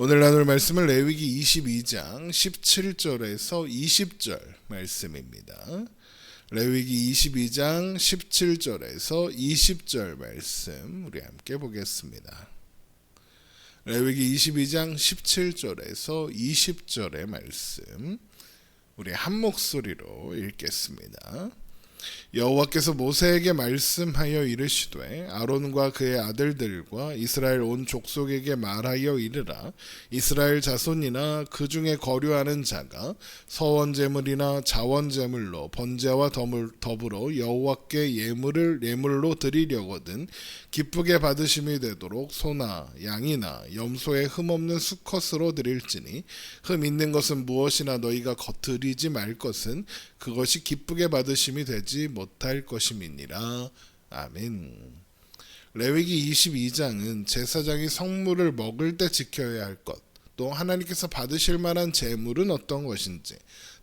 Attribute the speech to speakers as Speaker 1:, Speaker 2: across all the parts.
Speaker 1: 오늘 나눌 말씀은 레위기 22장 17절에서 20절 말씀입니다. 레위기 22장 17절에서 20절 말씀 우리 함께 보겠습니다. 레위기 22장 17절에서 20절의 말씀 우리 한 목소리로 읽겠습니다. 여호와께서 모세에게 말씀하여 이르시되 아론과 그의 아들들과 이스라엘 온 족속에게 말하여 이르라. 이스라엘 자손이나 그 중에 거류하는 자가 서원 제물이나 자원 제물로 번제와 더불어 여호와께 예물로 드리려거든 기쁘게 받으심이 되도록 소나 양이나 염소의 흠없는 수컷으로 드릴지니 흠 있는 것은 무엇이나 너희가 드리지 말 것은 그것이 기쁘게 받으심이 되지 못할 것임이니라. 아멘. 레위기 22장은 제사장이 성물을 먹을 때 지켜야 할 것, 또 하나님께서 받으실 만한 제물은 어떤 것인지,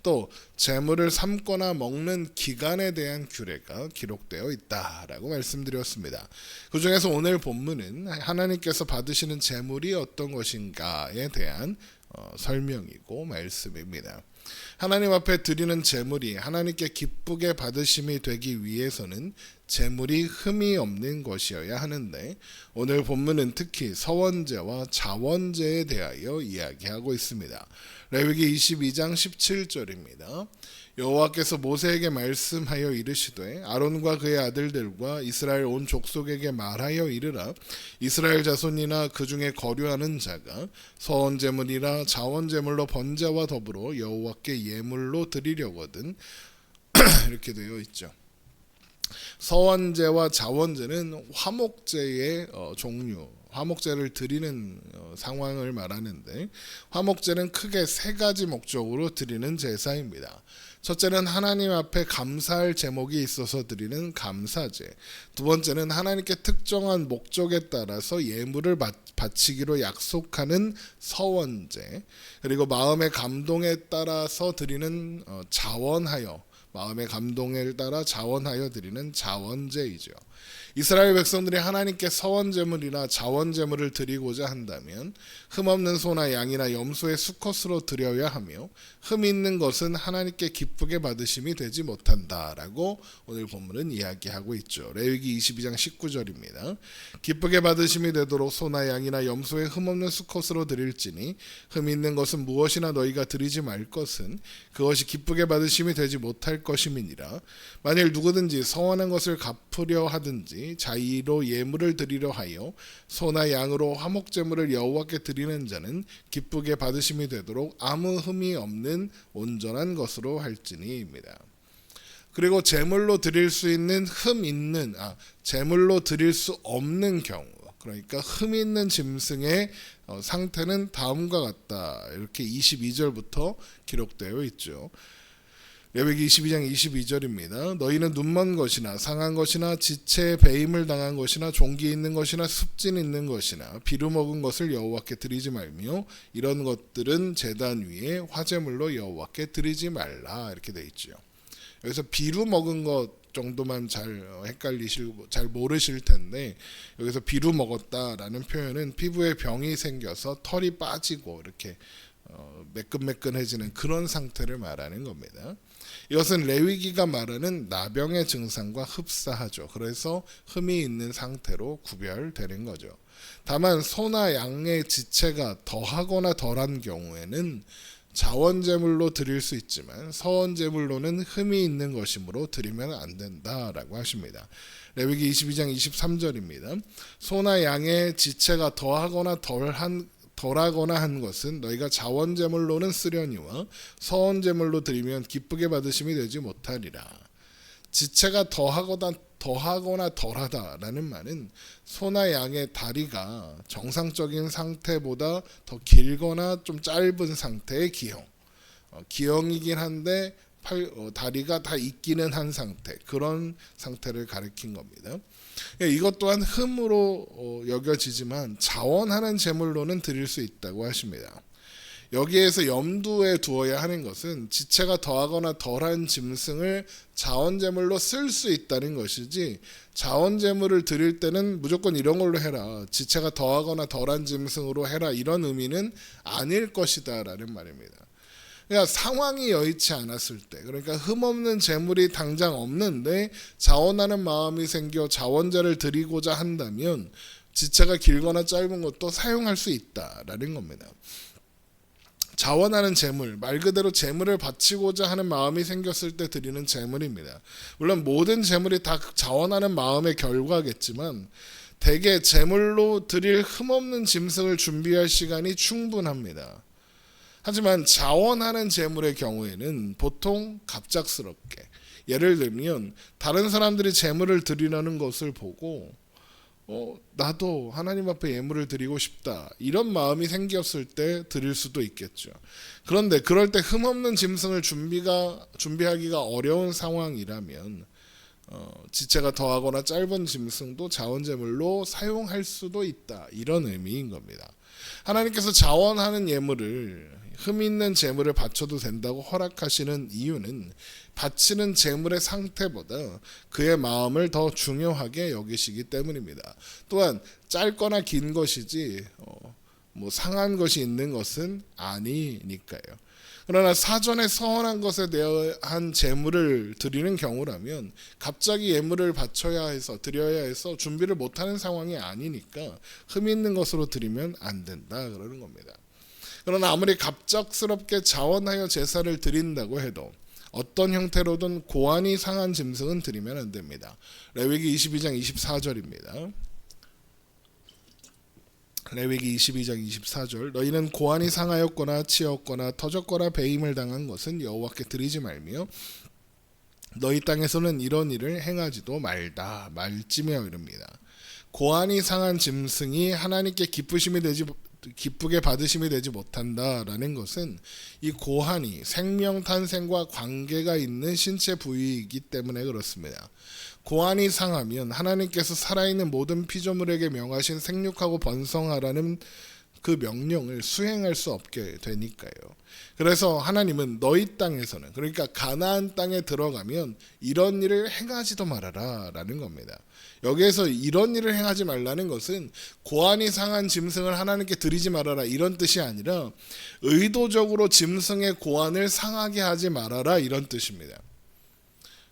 Speaker 1: 또 제물을 삶거나 먹는 기간에 대한 규례가 기록되어 있다라고 말씀드렸습니다. 그 중에서 오늘 본문은 하나님께서 받으시는 제물이 어떤 것인가에 대한 설명이고 말씀입니다. 하나님 앞에 드리는 제물이 하나님께 기쁘게 받으심이 되기 위해서는 제물이 흠이 없는 것이어야 하는데 오늘 본문은 특히 서원제와 자원제에 대하여 이야기하고 있습니다. 레위기 22장 17절입니다. 여호와께서 모세에게 말씀하여 이르시되 아론과 그의 아들들과 이스라엘 온 족속에게 말하여 이르라. 이스라엘 자손이나 그 중에 거류하는 자가 서원 제물이나 자원 제물로 번제와 더불어 여호와께 예물로 드리려거든 이렇게 되어 있죠. 서원제와 자원제는 화목제의 종류, 화목제를 드리는 상황을 말하는데 화목제는 크게 세 가지 목적으로 드리는 제사입니다. 첫째는 하나님 앞에 감사할 제목이 있어서 드리는 감사제, 두 번째는 하나님께 특정한 목적에 따라서 예물을 바치기로 약속하는 서원제, 그리고 마음의 감동에 따라서 드리는 자원하여, 마음의 감동에 따라 자원하여 드리는 자원제이죠. 이스라엘 백성들이 하나님께 서원제물이나 자원제물을 드리고자 한다면 흠없는 소나 양이나 염소의 수컷으로 드려야 하며 흠 있는 것은 하나님께 기쁘게 받으심이 되지 못한다라고 오늘 본문은 이야기하고 있죠. 레위기 22장 19절입니다. 기쁘게 받으심이 되도록 소나 양이나 염소의 흠없는 수컷으로 드릴지니 흠 있는 것은 무엇이나 너희가 드리지 말 것은 그것이 기쁘게 받으심이 되지 못할 것임이니라. 만일 누구든지 서원한 것을 갚으려 하든지 자의로 예물을 드리려 하여 소나 양으로 화목제물을 여호와께 드리는 자는 기쁘게 받으심이 되도록 아무 흠이 없는 온전한 것으로 할지니입니다. 그리고 제물로 드릴 수 있는 제물로 드릴 수 없는 경우, 그러니까 흠 있는 짐승의 상태는 다음과 같다. 이렇게 22절부터 기록되어 있죠. 레위기 22장 22절입니다. 너희는 눈먼 것이나 상한 것이나 지체에 배임을 당한 것이나 종기 있는 것이나 습진 있는 것이나 비루 먹은 것을 여호와께 드리지 말며 이런 것들은 제단 위에 화제물로 여호와께 드리지 말라. 이렇게 돼 있죠. 여기서 비루 먹은 것 정도만 잘 모르실 텐데 여기서 비루 먹었다라는 표현은 피부에 병이 생겨서 털이 빠지고 이렇게 매끈매끈해지는 그런 상태를 말하는 겁니다. 이것은 레위기가 말하는 나병의 증상과 흡사하죠. 그래서 흠이 있는 상태로 구별되는 거죠. 다만 소나 양의 지체가 더하거나 덜한 경우에는 자원제물로 드릴 수 있지만 서원제물로는 흠이 있는 것이므로 드리면 안 된다라고 하십니다. 레위기 22장 23절입니다. 소나 양의 지체가 더하거나 덜하거나 한 것은 너희가 자원제물로는 쓰려니와 서원제물로 드리면 기쁘게 받으심이 되지 못하리라. 지체가 더하거나 덜하다라는 말은 소나 양의 다리가 정상적인 상태보다 더 길거나 좀 짧은 상태의 기형이긴 한데 다리가 다 있기는 한 상태, 그런 상태를 가리킨 겁니다. 이것 또한 흠으로 여겨지지만 자원하는 제물로는 드릴 수 있다고 하십니다. 여기에서 염두에 두어야 하는 것은 지체가 더하거나 덜한 짐승을 자원제물로 쓸 수 있다는 것이지, 자원제물을 드릴 때는 무조건 이런 걸로 해라, 지체가 더하거나 덜한 짐승으로 해라, 이런 의미는 아닐 것이다 라는 말입니다. 그러니까 상황이 여의치 않았을 때, 그러니까 흠없는 재물이 당장 없는데 자원하는 마음이 생겨 자원제를 드리고자 한다면 지체가 길거나 짧은 것도 사용할 수 있다라는 겁니다. 자원하는 재물, 말 그대로 재물을 바치고자 하는 마음이 생겼을 때 드리는 재물입니다. 물론 모든 재물이 다 자원하는 마음의 결과겠지만 대개 재물로 드릴 흠없는 짐승을 준비할 시간이 충분합니다. 하지만 자원하는 재물의 경우에는 보통 갑작스럽게, 예를 들면 다른 사람들이 재물을 드리려는 것을 보고 나도 하나님 앞에 예물을 드리고 싶다, 이런 마음이 생겼을 때 드릴 수도 있겠죠. 그런데 그럴 때 흠없는 짐승을 준비하기가 어려운 상황이라면 지체가 더하거나 짧은 짐승도 자원제물로 사용할 수도 있다, 이런 의미인 겁니다. 하나님께서 자원하는 예물을, 흠 있는 제물을 바쳐도 된다고 허락하시는 이유는 바치는 제물의 상태보다 그의 마음을 더 중요하게 여기시기 때문입니다. 또한 짧거나 긴 것이지 상한 것이 있는 것은 아니니까요. 그러나 사전에 서원한 것에 대한 제물을 드리는 경우라면 갑자기 예물을 바쳐야 해서 드려야 해서 준비를 못하는 상황이 아니니까 흠 있는 것으로 드리면 안 된다 그러는 겁니다. 그러나 아무리 갑작스럽게 자원하여 제사를 드린다고 해도 어떤 형태로든 고안이 상한 짐승은 드리면 안 됩니다. 레위기 22장 24절입니다. 레위기 22장 24절, 너희는 고안이 상하였거나 치었거나 터졌거나 배임을 당한 것은 여호와께 드리지 말며 너희 땅에서는 이런 일을 행하지도 말다, 말지며 이릅니다. 고안이 상한 짐승이 하나님께 기쁘게 받으심이 되지 못한다라는 것은 이 고환이 생명 탄생과 관계가 있는 신체 부위이기 때문에 그렇습니다. 고환이 상하면 하나님께서 살아있는 모든 피조물에게 명하신 생육하고 번성하라는 그 명령을 수행할 수 없게 되니까요. 그래서 하나님은 너희 땅에서는, 그러니까 가나안 땅에 들어가면 이런 일을 행하지도 말아라 라는 겁니다. 여기에서 이런 일을 행하지 말라는 것은 고안이 상한 짐승을 하나님께 드리지 말아라 이런 뜻이 아니라 의도적으로 짐승의 고안을 상하게 하지 말아라 이런 뜻입니다.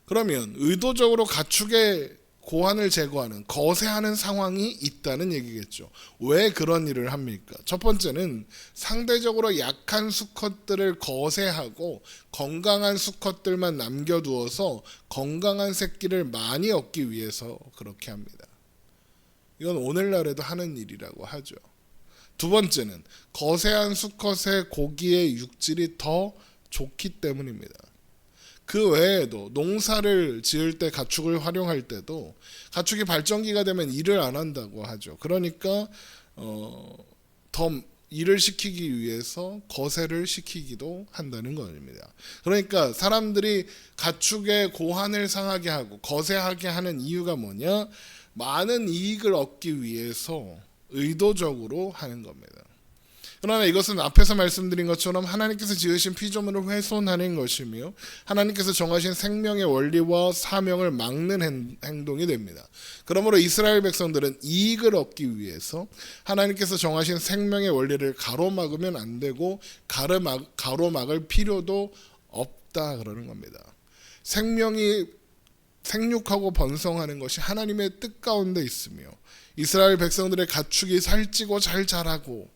Speaker 1: 그러면 의도적으로 가축의 고안을 제거하는, 거세하는 상황이 있다는 얘기겠죠. 왜 그런 일을 합니까? 첫 번째는 상대적으로 약한 수컷들을 거세하고 건강한 수컷들만 남겨두어서 건강한 새끼를 많이 얻기 위해서 그렇게 합니다. 이건 오늘날에도 하는 일이라고 하죠. 두 번째는 거세한 수컷의 고기의 육질이 더 좋기 때문입니다. 그 외에도 농사를 지을 때 가축을 활용할 때도 가축이 발정기가 되면 일을 안 한다고 하죠. 그러니까 더 일을 시키기 위해서 거세를 시키기도 한다는 겁니다. 그러니까 사람들이 가축의 고환을 상하게 하고 거세하게 하는 이유가 뭐냐? 많은 이익을 얻기 위해서 의도적으로 하는 겁니다. 그러나 이것은 앞에서 말씀드린 것처럼 하나님께서 지으신 피조물을 훼손하는 것이며 하나님께서 정하신 생명의 원리와 사명을 막는 행동이 됩니다. 그러므로 이스라엘 백성들은 이익을 얻기 위해서 하나님께서 정하신 생명의 원리를 가로막으면 안 되고 가로막을 필요도 없다 그러는 겁니다. 생명이 생육하고 번성하는 것이 하나님의 뜻 가운데 있으며 이스라엘 백성들의 가축이 살찌고 잘 자라고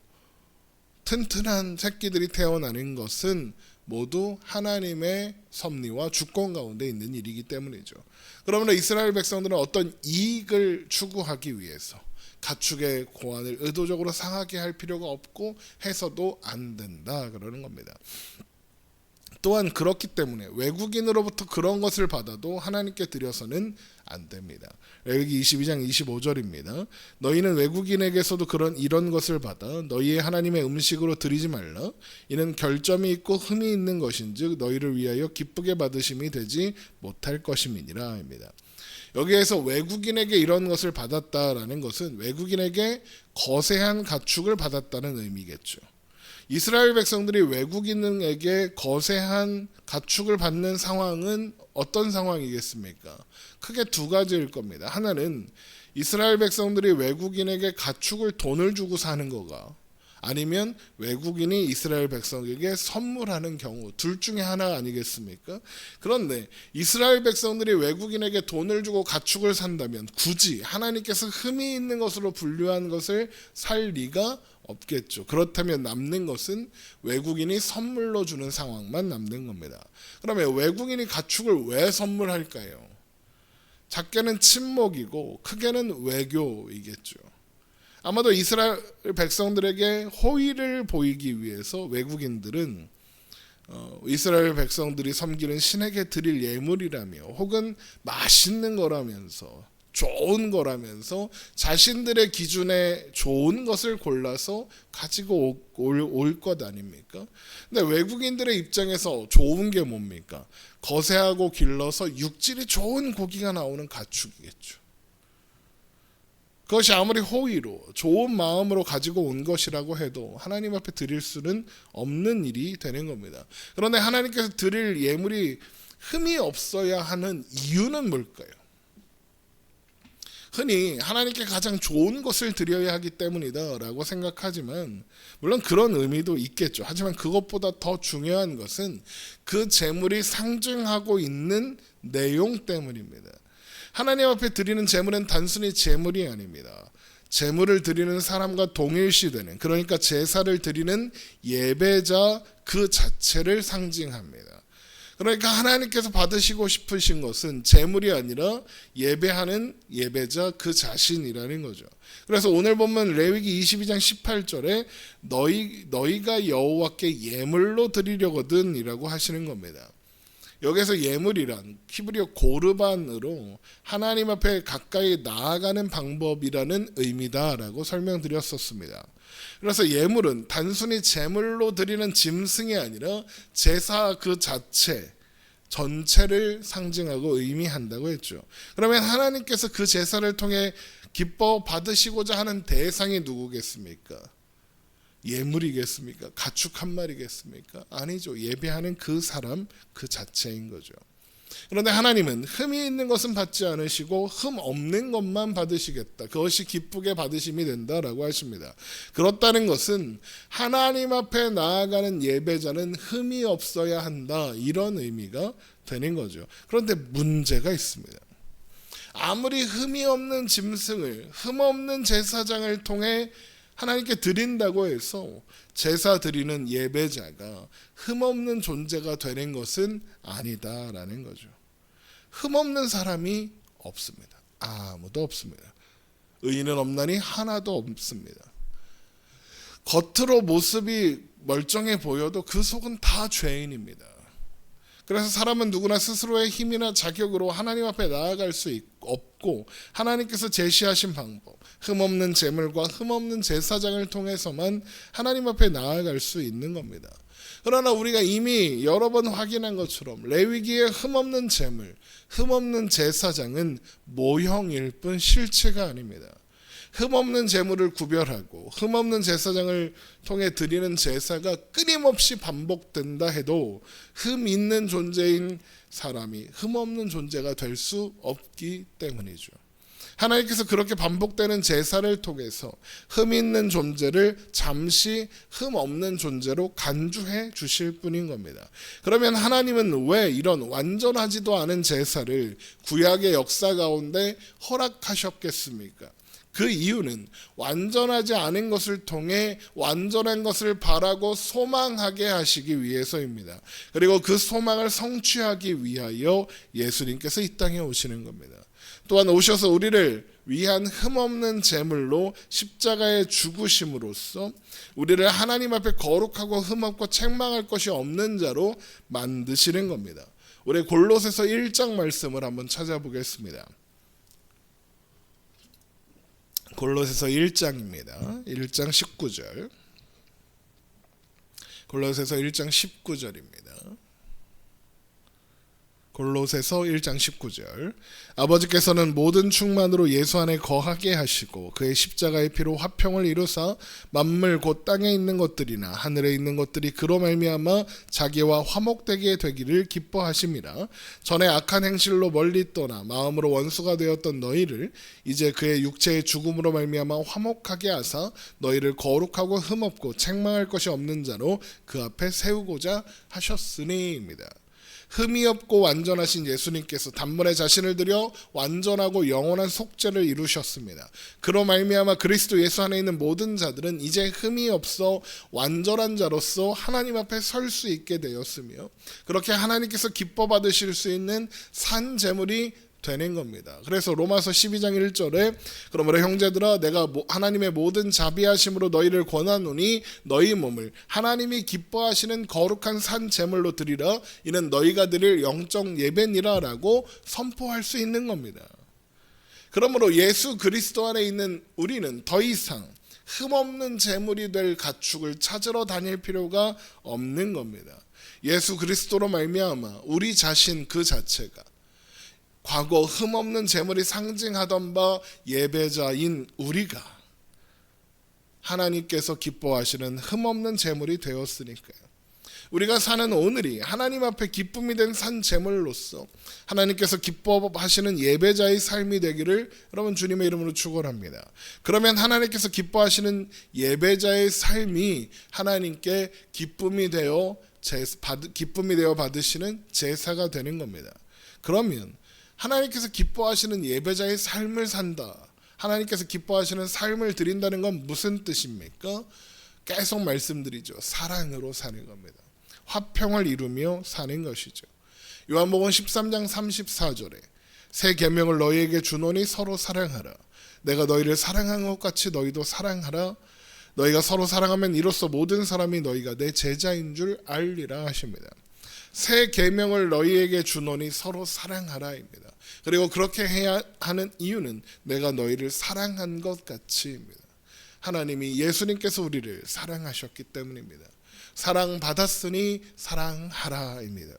Speaker 1: 튼튼한 새끼들이 태어나는 것은 모두 하나님의 섭리와 주권 가운데 있는 일이기 때문이죠. 그러므로 이스라엘 백성들은 어떤 이익을 추구하기 위해서 가축의 고안을 의도적으로 상하게 할 필요가 없고 해서도 안 된다 그러는 겁니다. 또한 그렇기 때문에 외국인으로부터 그런 것을 받아도 하나님께 드려서는 안 됩니다. 레위기 22장 25절입니다. 너희는 외국인에게서도 이런 것을 받아 너희의 하나님의 음식으로 드리지 말라. 이는 결점이 있고 흠이 있는 것인즉 너희를 위하여 기쁘게 받으심이 되지 못할 것임이니라 입니다. 여기에서 외국인에게 이런 것을 받았다라는 것은 외국인에게 거세한 가축을 받았다는 의미겠죠. 이스라엘 백성들이 외국인에게 거세한 가축을 받는 상황은 어떤 상황이겠습니까? 크게 두 가지일 겁니다. 하나는 이스라엘 백성들이 외국인에게 가축을 돈을 주고 사는 거가, 아니면 외국인이 이스라엘 백성에게 선물하는 경우, 둘 중에 하나 아니겠습니까? 그런데 이스라엘 백성들이 외국인에게 돈을 주고 가축을 산다면 굳이 하나님께서 흠이 있는 것으로 분류한 것을 살 리가 없겠죠. 그렇다면 남는 것은 외국인이 선물로 주는 상황만 남는 겁니다. 그러면 외국인이 가축을 왜 선물할까요? 작게는 친목이고 크게는 외교이겠죠. 아마도 이스라엘 백성들에게 호의를 보이기 위해서 외국인들은 이스라엘 백성들이 섬기는 신에게 드릴 예물이라며, 혹은 맛있는 거라면서, 좋은 거라면서 자신들의 기준에 좋은 것을 골라서 가지고 올 것 아닙니까? 근데 외국인들의 입장에서 좋은 게 뭡니까? 거세하고 길러서 육질이 좋은 고기가 나오는 가축이겠죠. 그것이 아무리 호의로 좋은 마음으로 가지고 온 것이라고 해도 하나님 앞에 드릴 수는 없는 일이 되는 겁니다. 그런데 하나님께서 드릴 예물이 흠이 없어야 하는 이유는 뭘까요? 흔히 하나님께 가장 좋은 것을 드려야 하기 때문이다 라고 생각하지만, 물론 그런 의미도 있겠죠. 하지만 그것보다 더 중요한 것은 그 제물이 상징하고 있는 내용 때문입니다. 하나님 앞에 드리는 제물은 단순히 제물이 아닙니다. 제물을 드리는 사람과 동일시되는, 그러니까 제사를 드리는 예배자 그 자체를 상징합니다. 그러니까 하나님께서 받으시고 싶으신 것은 제물이 아니라 예배하는 예배자 그 자신이라는 거죠. 그래서 오늘 보면 레위기 22장 18절에 너희가 여호와께 예물로 드리려거든 이라고 하시는 겁니다. 여기서 예물이란 히브리어 고르반으로 하나님 앞에 가까이 나아가는 방법이라는 의미다라고 설명드렸었습니다. 그래서 예물은 단순히 제물로 드리는 짐승이 아니라 제사 그 자체 전체를 상징하고 의미한다고 했죠. 그러면 하나님께서 그 제사를 통해 기뻐 받으시고자 하는 대상이 누구겠습니까? 예물이겠습니까? 가축 한 마리겠습니까? 아니죠. 예배하는 그 사람 그 자체인 거죠. 그런데 하나님은 흠이 있는 것은 받지 않으시고 흠 없는 것만 받으시겠다. 그것이 기쁘게 받으심이 된다라고 하십니다. 그렇다는 것은 하나님 앞에 나아가는 예배자는 흠이 없어야 한다, 이런 의미가 되는 거죠. 그런데 문제가 있습니다. 아무리 흠이 없는 짐승을, 흠 없는 제사장을 통해 하나님께 드린다고 해서 제사 드리는 예배자가 흠없는 존재가 되는 것은 아니다라는 거죠. 흠없는 사람이 없습니다. 아무도 없습니다. 의인은 없나니 하나도 없습니다. 겉으로 모습이 멀쩡해 보여도 그 속은 다 죄인입니다. 그래서 사람은 누구나 스스로의 힘이나 자격으로 하나님 앞에 나아갈 수 없고, 하나님께서 제시하신 방법, 흠없는 제물과 흠없는 제사장을 통해서만 하나님 앞에 나아갈 수 있는 겁니다. 그러나 우리가 이미 여러 번 확인한 것처럼 레위기의 흠없는 제물, 흠없는 제사장은 모형일 뿐 실체가 아닙니다. 흠없는 제물을 구별하고 흠없는 제사장을 통해 드리는 제사가 끊임없이 반복된다 해도 흠 있는 존재인 사람이 흠없는 존재가 될 수 없기 때문이죠. 하나님께서 그렇게 반복되는 제사를 통해서 흠 있는 존재를 잠시 흠 없는 존재로 간주해 주실 뿐인 겁니다. 그러면 하나님은 왜 이런 완전하지도 않은 제사를 구약의 역사 가운데 허락하셨겠습니까? 그 이유는 완전하지 않은 것을 통해 완전한 것을 바라고 소망하게 하시기 위해서입니다. 그리고 그 소망을 성취하기 위하여 예수님께서 이 땅에 오시는 겁니다. 또한 오셔서 우리를 위한 흠없는 제물로 십자가에 죽으심으로써 우리를 하나님 앞에 거룩하고 흠없고 책망할 것이 없는 자로 만드시는 겁니다. 우리 골로새서 1장 말씀을 한번 찾아보겠습니다. 골로새서 1장입니다. 1장 19절. 골로새서 1장 19절입니다. 골로새서 1장 19절. 아버지께서는 모든 충만으로 예수 안에 거하게 하시고 그의 십자가의 피로 화평을 이루사 만물 곧 땅에 있는 것들이나 하늘에 있는 것들이 그로 말미암아 자기와 화목되게 되기를 기뻐하심이라. 전에 악한 행실로 멀리 떠나 마음으로 원수가 되었던 너희를 이제 그의 육체의 죽음으로 말미암아 화목하게 하사 너희를 거룩하고 흠없고 책망할 것이 없는 자로 그 앞에 세우고자 하셨으니입니다. 흠이 없고 완전하신 예수님께서 단번에 자신을 들여 완전하고 영원한 속죄를 이루셨습니다. 그로 말미암아 그리스도 예수 안에 있는 모든 자들은 이제 흠이 없어 완전한 자로서 하나님 앞에 설 수 있게 되었으며 그렇게 하나님께서 기뻐 받으실 수 있는 산 제물이 되는 겁니다. 그래서 로마서 12장 1절에 그러므로 형제들아 내가 하나님의 모든 자비하심으로 너희를 권하노니 너희 몸을 하나님이 기뻐하시는 거룩한 산 제물로 드리라. 이는 너희가 드릴 영적 예배니라 라고 선포할 수 있는 겁니다. 그러므로 예수 그리스도 안에 있는 우리는 더 이상 흠없는 제물이 될 가축을 찾으러 다닐 필요가 없는 겁니다. 예수 그리스도로 말미암아 우리 자신 그 자체가 과거 흠없는 제물이 상징하던 바 예배자인 우리가 하나님께서 기뻐하시는 흠없는 제물이 되었으니까요. 우리가 사는 오늘이 하나님 앞에 기쁨이 된 산 제물로서 하나님께서 기뻐하시는 예배자의 삶이 되기를 여러분 주님의 이름으로 축원합니다. 그러면 하나님께서 기뻐하시는 예배자의 삶이 하나님께 기쁨이 되어 받으시는 제사가 되는 겁니다. 그러면 하나님께서 기뻐하시는 예배자의 삶을 산다. 하나님께서 기뻐하시는 삶을 드린다는 건 무슨 뜻입니까? 계속 말씀드리죠. 사랑으로 사는 겁니다. 화평을 이루며 사는 것이죠. 요한복음 13장 34절에 새 계명을 너희에게 주노니 서로 사랑하라. 내가 너희를 사랑한 것 같이 너희도 사랑하라. 너희가 서로 사랑하면 이로써 모든 사람이 너희가 내 제자인 줄 알리라 하십니다. 새 계명을 너희에게 주노니 서로 사랑하라입니다. 그리고 그렇게 해야 하는 이유는 내가 너희를 사랑한 것 같이입니다. 하나님이 예수님께서 우리를 사랑하셨기 때문입니다. 사랑받았으니 사랑하라입니다.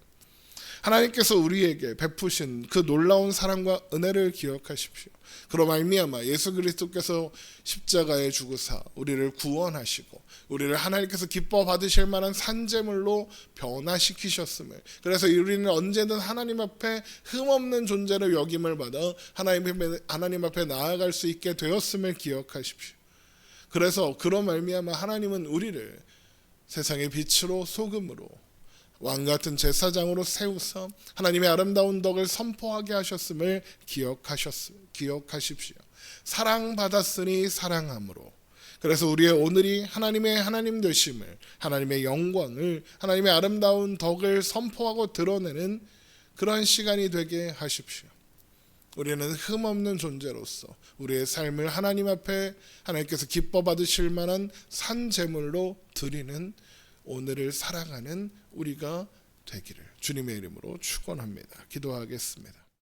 Speaker 1: 하나님께서 우리에게 베푸신 그 놀라운 사랑과 은혜를 기억하십시오. 그로 말미암아 예수 그리스도께서 십자가에 죽으사 우리를 구원하시고 우리를 하나님께서 기뻐 받으실 만한 산제물로 변화시키셨음을, 그래서 우리는 언제든 하나님 앞에 흠없는 존재로 여김을 받아 하나님 앞에 나아갈 수 있게 되었음을 기억하십시오. 그래서 그로 말미암아 하나님은 우리를 세상의 빛으로 소금으로 왕같은 제사장으로 세우사 하나님의 아름다운 덕을 선포하게 하셨음을 기억하십시오. 사랑받았으니 사랑함으로. 그래서 우리의 오늘이 하나님의 하나님 되심을, 하나님의 영광을, 하나님의 아름다운 덕을 선포하고 드러내는 그런 시간이 되게 하십시오. 우리는 흠없는 존재로서 우리의 삶을 하나님 앞에 하나님께서 기뻐 받으실 만한 산 제물로 드리는 오늘을 살아가는 우리가 되기를 주님의 이름으로 축원합니다. 기도하겠습니다.